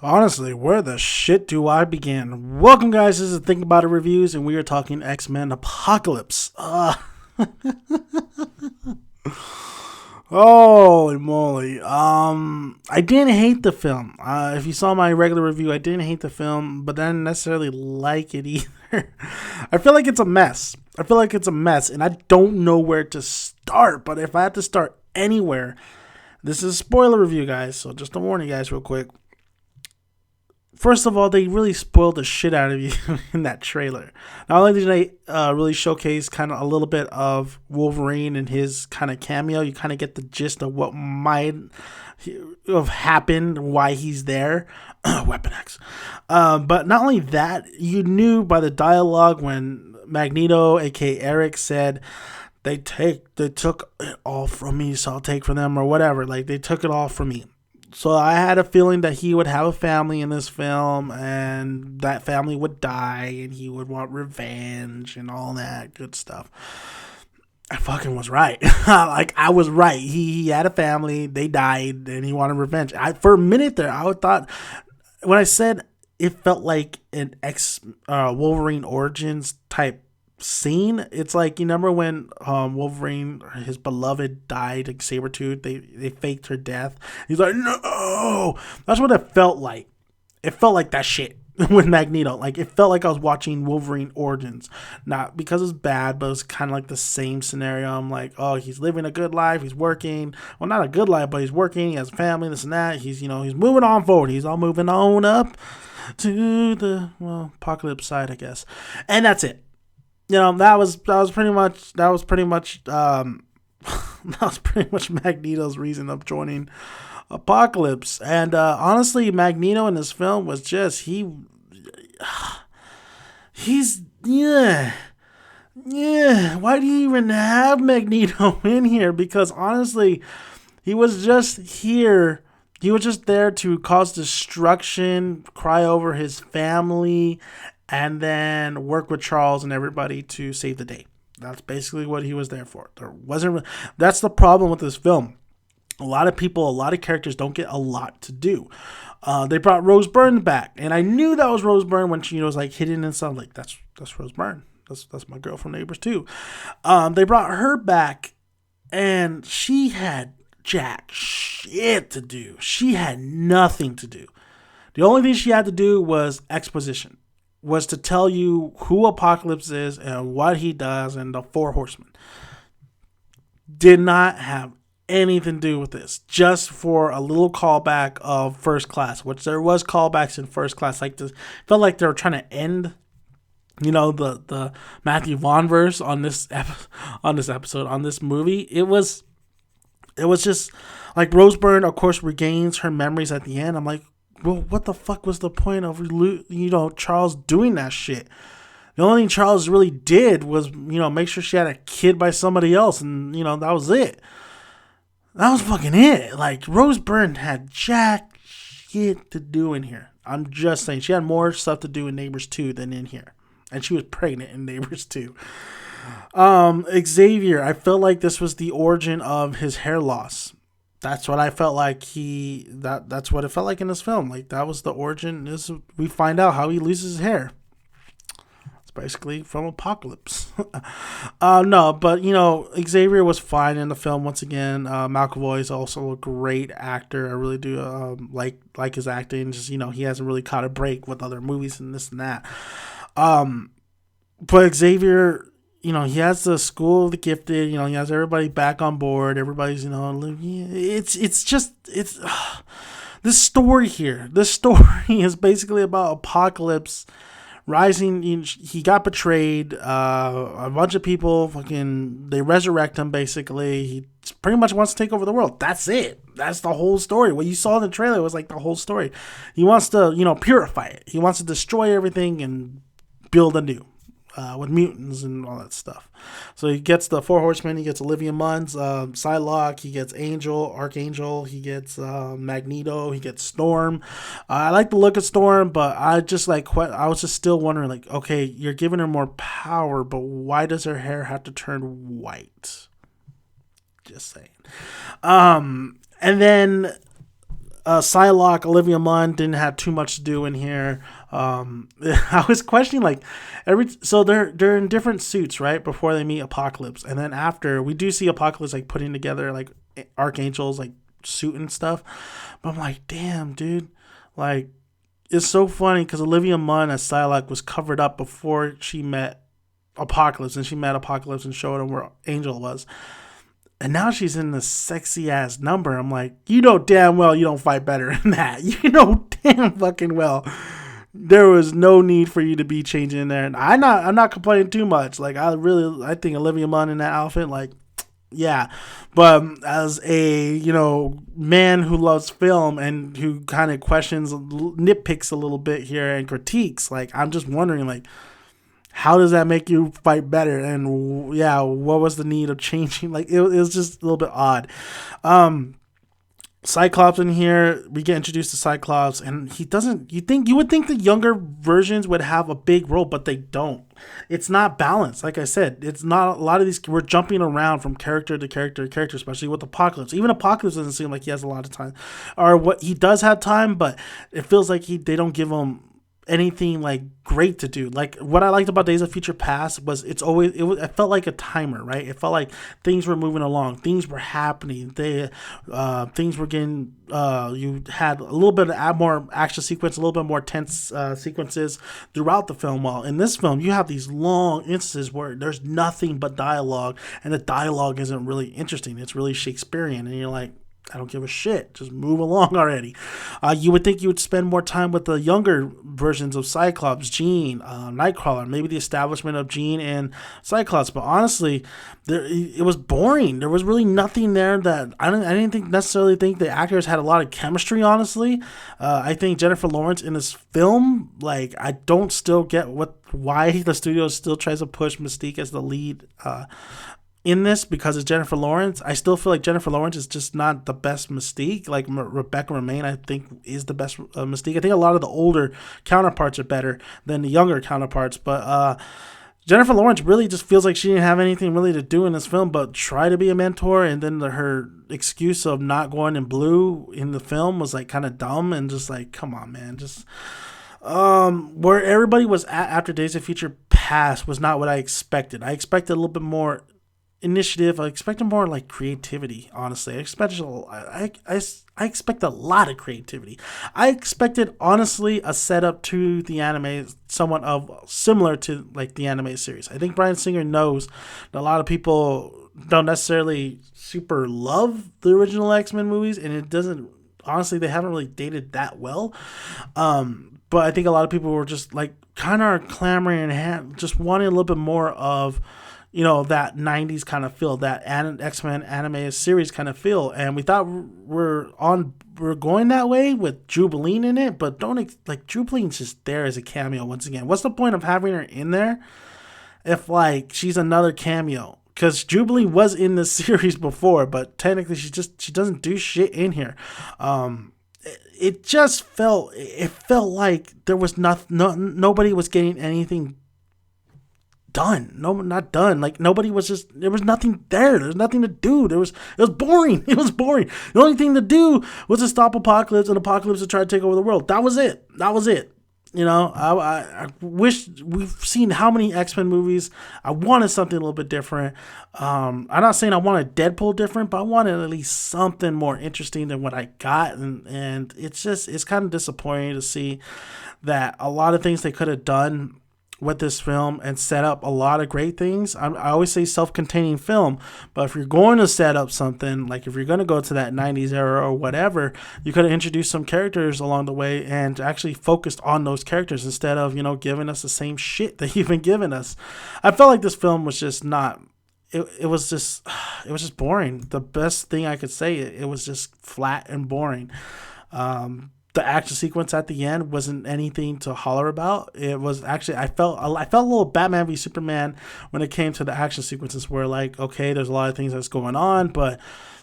Honestly, where the shit do I begin? Welcome, guys. This is Think About It Reviews, and we are talking X-Men Apocalypse. Holy moly. I didn't hate the film. If you saw my regular review, I didn't hate the film, but I didn't necessarily like it either. I feel like it's a mess. And I don't know where to start. But if I had to start anywhere, this is a spoiler review, guys. So just to warn you guys real quick. First of all, they really spoiled the shit out of you in that trailer. Not only did they really showcase kind of a little bit of Wolverine and his kind of cameo, you kind of get the gist of what might have happened, why he's there. Weapon X. But not only that, you knew by the dialogue when Magneto, aka Eric, said, they took it all from me, so I'll take from them or whatever. Like, they took it all from me. So I had a feeling that he would have a family in this film, and that family would die, and he would want revenge and all that good stuff. I fucking was right. I was right. He had a family, they died, and he wanted revenge. For a minute there, I thought, when I said it felt like an Wolverine Origins type scene, it's like, you remember when Wolverine, his beloved, died, like Sabretooth, they faked her death. He's like, no, that's what it felt like. It felt like that shit with Magneto. Like, it felt like I was watching Wolverine Origins, not because it's bad, but it's kind of like the same scenario. I'm like, oh, he's living a good life, he's working, well, not a good life, but he's working, he has a family, this and that, he's moving on forward, he's all moving on up to the apocalypse side, I guess. And that's it. That was pretty much Magneto's reason of joining Apocalypse. And honestly, Magneto in this film was just he's yeah. Why do you even have Magneto in here? Because honestly, he was just here. He was just there to cause destruction, cry over his family, and then work with Charles and everybody to save the day. That's basically what he was there for. That's the problem with this film. A lot of characters don't get a lot to do. They brought Rose Byrne back, and I knew that was Rose Byrne when she was like hidden and stuff. Like, that's Rose Byrne. That's my girl from Neighbors too. They brought her back, and she had jack shit to do. She had nothing to do. The only thing she had to do was exposition. Was to tell you who Apocalypse is and what he does and the Four Horsemen. Did not have anything to do with this. Just for a little callback of First Class, which there was callbacks in First Class. Like this, felt like they were trying to end, the Matthew Vaughn verse on this episode, on this movie. It was just like Rose Byrne, of course, regains her memories at the end. I'm like, well, what the fuck was the point of Charles doing that shit? The only thing Charles really did was make sure she had a kid by somebody else, and that was it. That was fucking it. Like, Rose Byrne had jack shit to do in here. I'm just saying, she had more stuff to do in Neighbors 2 than in here, and she was pregnant in Neighbors 2. Xavier, I felt like this was the origin of his hair loss. That's what I felt like that's what it felt like in this film. Like, that was the origin. We find out how he loses his hair. It's basically from Apocalypse. No, but Xavier was fine in the film once again. McAvoy is also a great actor. I really do like his acting. Just he hasn't really caught a break with other movies and this and that. But Xavier, he has the School of the Gifted, he has everybody back on board. Everybody's, it's this story here. This story is basically about Apocalypse rising. He got betrayed. A bunch of people they resurrect him basically. He pretty much wants to take over the world. That's it. That's the whole story. What you saw in the trailer was like the whole story. He wants to, purify it. He wants to destroy everything and build anew. With mutants and all that stuff. So he gets the Four Horsemen, he gets Olivia Munns, Psylocke, he gets Archangel, he gets Magneto, he gets Storm. I like the look of Storm, but I was just still wondering, like, okay, you're giving her more power, but why does her hair have to turn white? Just saying. And then Psylocke, Olivia Munn didn't have too much to do in here. I was questioning like so they're in different suits right before they meet Apocalypse, and then after we do see Apocalypse like putting together like Archangel's like suit and stuff. But I'm like, damn, dude, like it's so funny because Olivia Munn as Psylocke was covered up before she met Apocalypse, and she met Apocalypse and showed him where Angel was. And now she's in this sexy ass number. I'm like, you know damn well you don't fight better than that. You know damn fucking well there was no need for you to be changing in there. And I'm not complaining too much. Like I think Olivia Munn in that outfit, like, yeah. But as a, man who loves film and who kind of questions, nitpicks a little bit here and critiques, like I'm just wondering, like, how does that make you fight better? And yeah, what was the need of changing? Like it was just a little bit odd. Cyclops in here, we get introduced to Cyclops, and he doesn't. You would think the younger versions would have a big role, but they don't. It's not balanced. Like I said, it's not a lot of these. We're jumping around from character to character to character, especially with Apocalypse. Even Apocalypse doesn't seem like he has a lot of time, or what he does have time, but it feels like they don't give him anything like great to do. Like what I liked about Days of Future Past was it felt like a timer, right? It felt like things were moving along, things were happening, things were getting you had a little bit of more action sequence, a little bit more tense sequences throughout the film. While in this film you have these long instances where there's nothing but dialogue, and the dialogue isn't really interesting. It's really Shakespearean, and you're like, I don't give a shit. Just move along already. You would think you would spend more time with the younger versions of Cyclops, Jean, Nightcrawler, maybe the establishment of Jean and Cyclops. But honestly, it was boring. There was really nothing there that I didn't necessarily think the actors had a lot of chemistry. Honestly, I think Jennifer Lawrence in this film, like I don't still get why the studio still tries to push Mystique as the lead. In this, because it's Jennifer Lawrence, I still feel like Jennifer Lawrence is just not the best Mystique. Like Rebecca Romijn, I think, is the best Mystique. I think a lot of the older counterparts are better than the younger counterparts. But Jennifer Lawrence really just feels like she didn't have anything really to do in this film but try to be a mentor. And then her excuse of not going in blue in the film was like kind of dumb and just like, come on, man. Just where everybody was at after Days of Future Past was not what I expected. I expected a little bit more initiative. I expected more like creativity. Honestly, I expect a lot of creativity. I expected honestly a setup to the anime somewhat of similar to like the anime series. I think Bryan Singer knows that a lot of people don't necessarily super love the original X-Men movies, and it doesn't. Honestly, they haven't really dated that well. But I think a lot of people were just like kind of clamoring and just wanting a little bit more of, that 90s kind of feel, that X-Men anime series kind of feel. And we thought we're going that way with Jubilee in it, but Jubilee's just there as a cameo once again. What's the point of having her in there if like she's another cameo? Because Jubilee was in this series before, but technically she doesn't do shit in here. It felt like there was nobody was getting anything done. No, not done. Like nobody was there was nothing there. There was nothing to do. It was boring. It was boring. The only thing to do was to stop Apocalypse and Apocalypse to try to take over the world. That was it. I wish we've seen how many X-Men movies. I wanted something a little bit different. I'm not saying I wanted Deadpool different, but I wanted at least something more interesting than what I got. And it's kind of disappointing to see that a lot of things they could have done with this film and set up a lot of great things. I always say self-containing film, but if you're going to set up something, like if you're going to go to that 90s era or whatever, you could have introduced some characters along the way and actually focused on those characters instead of, giving us the same shit that you've been giving us. I felt like this film was just not, it was just boring. The best thing I could say, it was just flat and boring. The action sequence at the end wasn't anything to holler about. It was actually, I felt a little Batman v Superman when it came to the action sequences where like, okay, there's a lot of things that's going on, but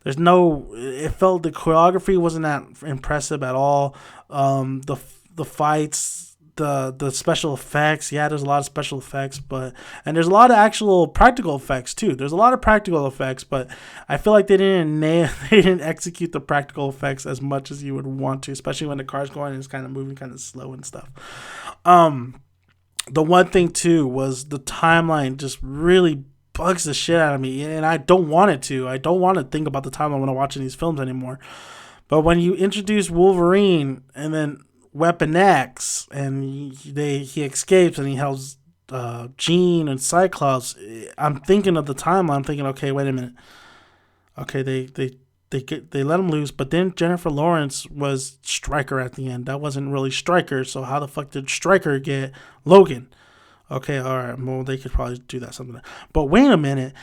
it felt the choreography wasn't that impressive at all. The fights, the special effects. Yeah, there's a lot of special effects, and there's a lot of actual practical effects too. There's a lot of practical effects, but I feel like they didn't they didn't execute the practical effects as much as you would want to, especially when the car's going and it's kind of moving kind of slow and stuff. The one thing too was the timeline just really bugs the shit out of me, and I don't want it to. I don't want to think about the timeline when I'm watching these films anymore. But when you introduce Wolverine and then Weapon X, and he escapes and he helps Jean and Cyclops, I'm thinking of the timeline. I'm thinking, okay, wait a minute. Okay, they let him loose, but then Jennifer Lawrence was Stryker at the end. That wasn't really Stryker, so how the fuck did Stryker get Logan? Okay, all right, well, they could probably do that something. But wait a minute,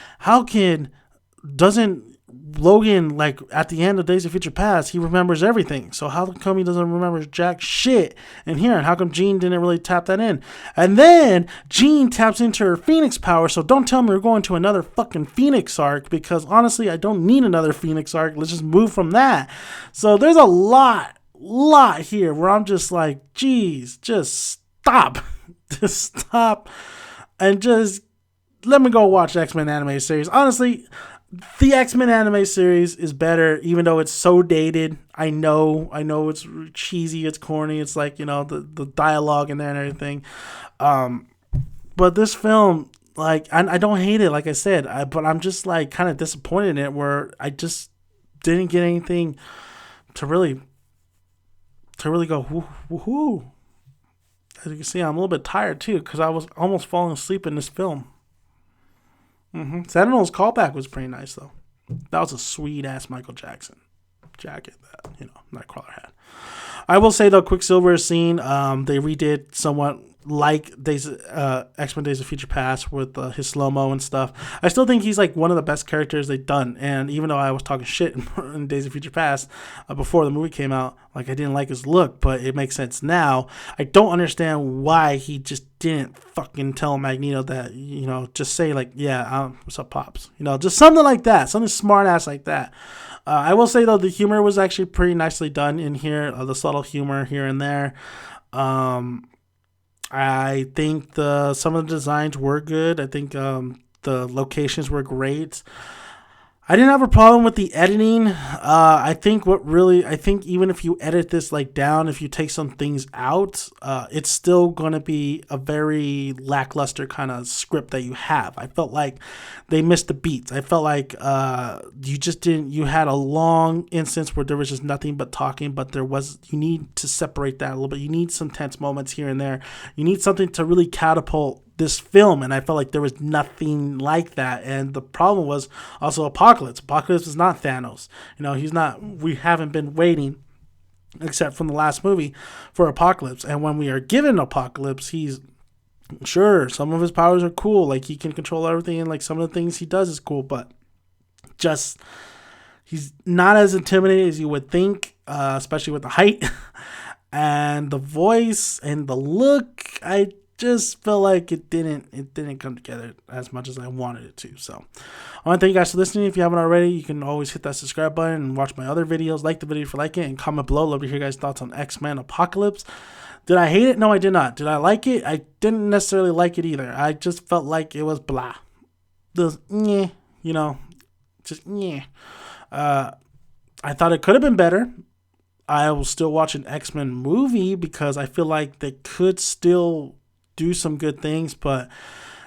doesn't Logan, like, at the end of Days of Future Past, he remembers everything. So how come he doesn't remember jack shit in here? And how come Jean didn't really tap that in? And then Jean taps into her Phoenix power. So don't tell me we're going to another fucking Phoenix arc, because honestly, I don't need another Phoenix arc. Let's just move from that. So there's a lot here where I'm just like, geez, just stop. Just stop and just let me go watch X-Men anime series. Honestly, the X-Men anime series is better, even though it's so dated. I know it's cheesy, it's corny, it's like, the dialogue in there and everything. But this film, like, I don't hate it, like I said, but I'm just like kind of disappointed in it, where I just didn't get anything to really go woohoo. As you can see, I'm a little bit tired too, because I was almost falling asleep in this film. Sentinel's callback was pretty nice, though. That was a sweet-ass Michael Jackson jacket that, Nightcrawler had. I will say, though, Quicksilver scene, they redid somewhat like X-Men Days of Future Past with his slow-mo and stuff. I still think he's like one of the best characters they've done. And even though I was talking shit in Days of Future Past before the movie came out, like, I didn't like his look, but it makes sense now. I don't understand why he just didn't fucking tell Magneto that, just say like, yeah, what's up, Pops? Just something like that, something smart-ass like that. I will say, though, the humor was actually pretty nicely done in here, the subtle humor here and there. I think some of the designs were good. I think the locations were great. I didn't have a problem with the editing. I think even if you edit this like down, if you take some things out, it's still going to be a very lackluster kind of script that you have. I felt like they missed the beats. I felt like you had a long instance where there was just nothing but talking, but you need to separate that a little bit. You need some tense moments here and there. You need something to really catapult this film, and I felt like there was nothing like that. And the problem was also Apocalypse. Apocalypse is not Thanos. He's not. We haven't been waiting, except from the last movie, for Apocalypse. And when we are given Apocalypse, he's sure some of his powers are cool, like he can control everything, and like some of the things he does is cool, but just he's not as intimidating as you would think, especially with the height and the voice and the look. I just felt like it didn't come together as much as I wanted it to. So I want to thank you guys for listening. If you haven't already, you can always hit that subscribe button and watch my other videos. Like the video if you like it, and comment below. Love to hear you guys' thoughts on X-Men Apocalypse. Did I hate it? No, I did not. Did I like it? I didn't necessarily like it either. I just felt like it was blah. Just I thought it could have been better. I will still watch an X-Men movie because I feel like they could still do some good things, but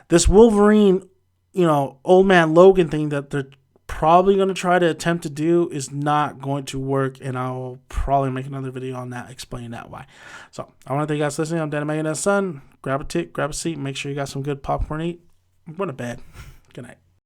this Wolverine, old man Logan thing that they're probably going to try to attempt to do is not going to work, and I'll probably make another video on that, explaining that why. So I want to thank you guys for listening. I'm Dan Megan Son. Grab a seat, make sure you got some good popcorn to eat. I'm going to bed. Good night.